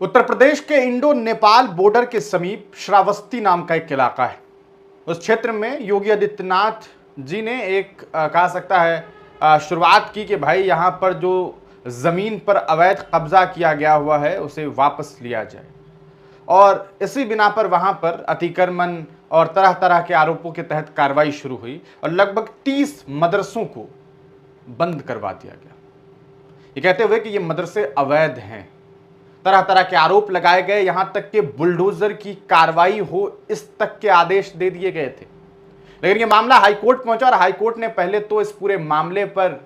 उत्तर प्रदेश के Indo Nepal border के समीप श्रावस्ती नाम का एक इलाका है। उस क्षेत्र में योगी आदित्यनाथ जी ने एक कहा सकता है शुरुआत की कि भाई यहाँ पर जो ज़मीन पर अवैध कब्जा किया गया हुआ है उसे वापस लिया जाए, और इसी बिना पर वहाँ पर अतिक्रमण और तरह तरह के आरोपों के तहत कार्रवाई शुरू हुई और लगभग 30 मदरसों को बंद करवा दिया गया, ये कहते हुए कि ये मदरसे अवैध हैं। तरह तरह के आरोप लगाए गए, यहां तक कि बुलडोजर की कार्रवाई हो इस तक के आदेश दे दिए गए थे। लेकिन यह मामला हाईकोर्ट पहुंचा और हाईकोर्ट ने पहले तो इस पूरे मामले पर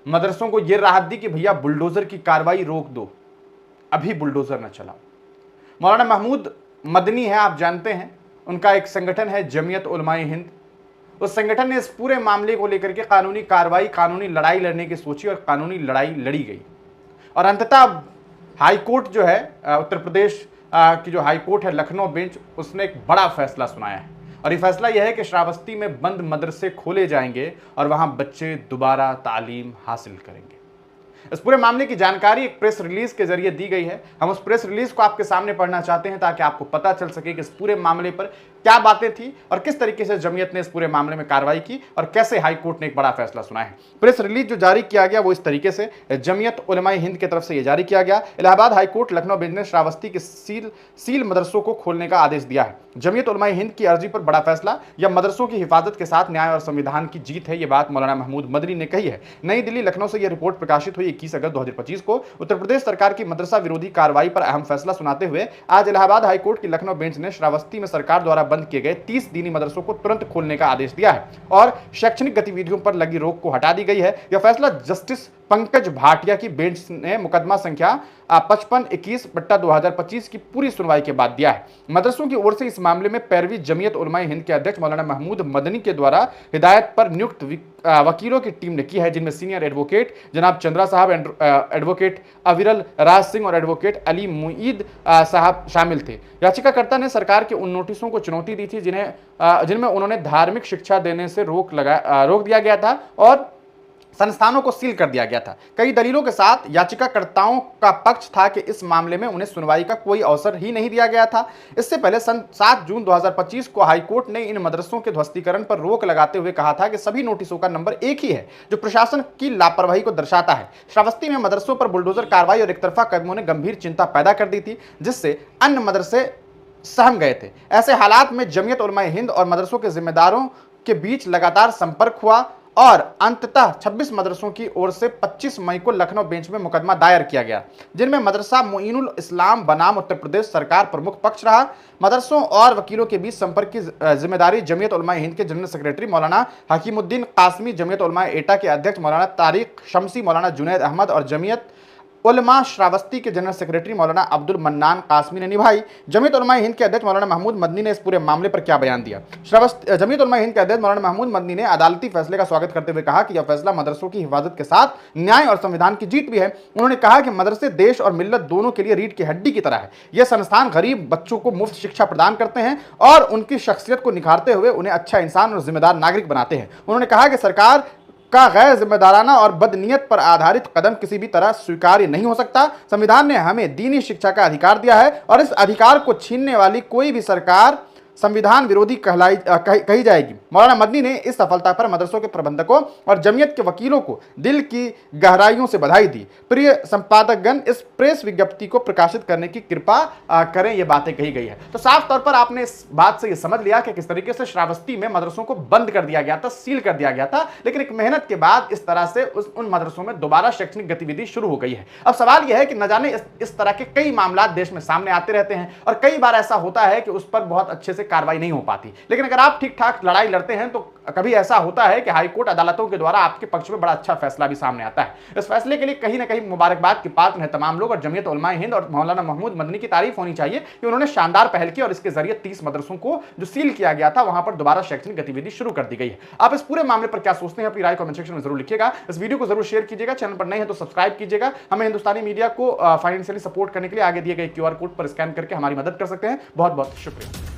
मदरसों को यह राहत दी कि भैया बुलडोजर की कार्रवाई रोक दो, अभी बुलडोजर न चलाओ। मौलाना महमूद मदनी है, आप जानते हैं, उनका एक संगठन है जमीयत उलमाए हिंद। उस संगठन ने इस पूरे मामले को लेकर के कानूनी कार्रवाई, कानूनी लड़ाई लड़ने की सोची और कानूनी लड़ाई लड़ी गई और अंततः हाईकोर्ट जो है उत्तर प्रदेश की जो हाईकोर्ट है लखनऊ बेंच, उसने एक बड़ा फैसला सुनाया है और ये फैसला यह है कि श्रावस्ती में बंद मदरसे खोले जाएंगे और वहां बच्चे दोबारा तालीम हासिल करेंगे। इस पूरे मामले की जानकारी एक प्रेस रिलीज के जरिए दी गई है। हम उस प्रेस रिलीज को आपके सामने पढ़ना चाहते हैं ताकि आपको पता चल सके कि इस पूरे मामले पर क्या बातें थी और किस तरीके से जमीयत ने इस पूरे मामले में कार्रवाई की और कैसे हाईकोर्ट ने एक बड़ा फैसला सुनाया है। प्रेस रिलीज जो जारी किया गया वो इस तरीके से जमीयत उलमाए हिंद की तरफ से यह जारी किया गया। इलाहाबाद हाईकोर्ट लखनऊ बेंच ने श्रावस्ती के सील मदरसों को खोलने का आदेश दिया है। जमीयत उलमाए हिंद की अर्जी पर बड़ा फैसला, यह मदरसों की हिफाजत के साथ न्याय और संविधान की जीत है, यह बात मौलाना महमूद मदनी ने कही है। नई दिल्ली लखनऊ से यह रिपोर्ट प्रकाशित हुई 21 अगस्त 2025 को। उत्तर प्रदेश सरकार की मदरसा विरोधी कार्रवाई पर अहम फैसला सुनाते हुए आज इलाहाबाद हाईकोर्ट की लखनऊ बेंच ने श्रावस्ती में सरकार द्वारा बंद किए गए 30 दीनी मदरसों को तुरंत खोलने का आदेश दिया है और शैक्षणिक गतिविधियों पर लगी रोक को हटा दी गई है। यह फैसला जस्टिस पंकज भाटिया की बेंच ने मुकदमा संख्या 5521/2025 की पूरी सुनवाई के बाद दिया है। मदरसों की ओर से इस मामले में पैरवी जमीयत उलमाए हिंद के अध्यक्ष मौलाना महमूद मदनी के द्वारा हिदायत पर नियुक्त वकीलों की टीम ने की है, जिनमें सीनियर एडवोकेट जनाब चंद्रा साहब, एडवोकेट अविरल राज सिंह और एडवोकेट अली मुईद साहब शामिल थे। याचिकाकर्ता ने सरकार के उन नोटिसों को चुनौती दी थी जिनमें उन्होंने धार्मिक शिक्षा देने से रोक दिया गया था और संस्थानों को सील कर दिया गया था। कई दलीलों के साथ याचिकाकर्ताओं का पक्ष था कि इस मामले में उन्हें सुनवाई का कोई अवसर ही नहीं दिया गया था। इससे पहले 7 जून 2025 को हाईकोर्ट ने इन मदरसों के ध्वस्तीकरण पर रोक लगाते हुए कहा था कि सभी नोटिसों का नंबर एक ही है, जो प्रशासन की लापरवाही को दर्शाता है। श्रावस्ती में मदरसों पर बुलडोजर कार्रवाई और एकतरफा कदमों ने गंभीर चिंता पैदा कर दी थी, जिससे अन्य मदरसे सहम गए थे। ऐसे हालात में जमीयत उलमाए हिंद और मदरसों के जिम्मेदारों के बीच लगातार संपर्क हुआ और अंततः 26 मदरसों की ओर से 25 मई को लखनऊ बेंच में मुकदमा दायर किया गया, जिनमें मदरसा मोइनुल इस्लाम बनाम उत्तर प्रदेश सरकार प्रमुख पक्ष रहा। मदरसों और वकीलों के बीच संपर्क की जिम्मेदारी जमीयत उलमाए हिंद के जनरल सेक्रेटरी मौलाना हकीमुद्दीन कासमी, जमीयत उलमाए एटा के अध्यक्ष मौलाना तारिक शमसी, मौलाना जुनैद अहमद और जमीयत उलमा श्रावस्ती के जनरल सेक्रेटरी मौलाना अब्दुल मन्नान कासमी ने निभाई। जमीयत उलमाए हिंद के अध्यक्ष मौलाना महमूद मदनी ने इस पूरे मामले पर क्या बयान दिया। जमीयत उलमाए हिंद के अध्यक्ष मौलाना महमूद मदनी ने अदालती फैसले का स्वागत करते हुए कहा कि यह फैसला मदरसों की हिफाजत के साथ न्याय और संविधान की जीत भी है। उन्होंने कहा कि मदरसे देश और मिल्लत दोनों के लिए रीढ़ की हड्डी की तरह है। यह संस्थान गरीब बच्चों को मुफ्त शिक्षा प्रदान करते हैं और उनकी शख्सियत को निखारते हुए उन्हें अच्छा इंसान और जिम्मेदार नागरिक बनाते हैं। उन्होंने कहा कि सरकार का गैर जिम्मेदाराना और बदनीयत पर आधारित कदम किसी भी तरह स्वीकार्य नहीं हो सकता। संविधान ने हमें दीनी शिक्षा का अधिकार दिया है और इस अधिकार को छीनने वाली कोई भी सरकार संविधान विरोधी कही जाएगी। मौलाना मदनी ने इस सफलता पर मदरसों के प्रबंधकों और जमीयत के वकीलों को दिल की गहराइयों से बधाई दी। प्रिय संपादकगण, इस प्रेस विज्ञप्ति को प्रकाशित करने की कृपा करें, ये बातें कही गई है। तो साफ तौर पर आपने इस बात से ये समझ लिया कि किस तरीके से श्रावस्ती में मदरसों को बंद कर दिया गया था, सील कर दिया गया था, लेकिन एक मेहनत के बाद इस तरह से उन मदरसों में दोबारा शैक्षणिक गतिविधि शुरू हो गई है। अब सवाल यह है कि न जाने इस तरह के कई मामला देश में सामने आते रहते हैं और कई बार ऐसा होता है कि उस पर बहुत अच्छे से कार्रवाई नहीं हो पाती, लेकिन अगर आप ठीक ठाक लड़ाई लड़ते हैं तो कभी ऐसा होता है कि हाईकोर्ट अदालतों के द्वारा आपके पक्ष में बड़ा अच्छा फैसला भी सामने आता है। इस फैसले के लिए कहीं ना कहीं मुबारकबाद के पात्र हैं तमाम लोग और जमीयत उलमाए हिंद और मौलाना महमूद मदनी की तारीफ होनी चाहिए कि उन्होंने शानदार पहल की और इसके जरिए 30 मदरसों को जो सील किया गया था वहां पर दोबारा शैक्षणिक गतिविधि शुरू कर दी गई है। आप इस पूरे मामले पर क्या सोचते हैं, अपनी राय कमेंट सेक्शन में जरूर लिखिएगा। इस वीडियो को जरूर शेयर कीजिएगा, चैनल पर नए हैं तो सब्सक्राइब कीजिएगा। हमें हिंदुस्तानी मीडिया को फाइनेंशियली सपोर्ट करने के लिए आगे दिए गए QR कोड पर स्कैन करके हमारी मदद कर सकते हैं। बहुत बहुत शुक्रिया।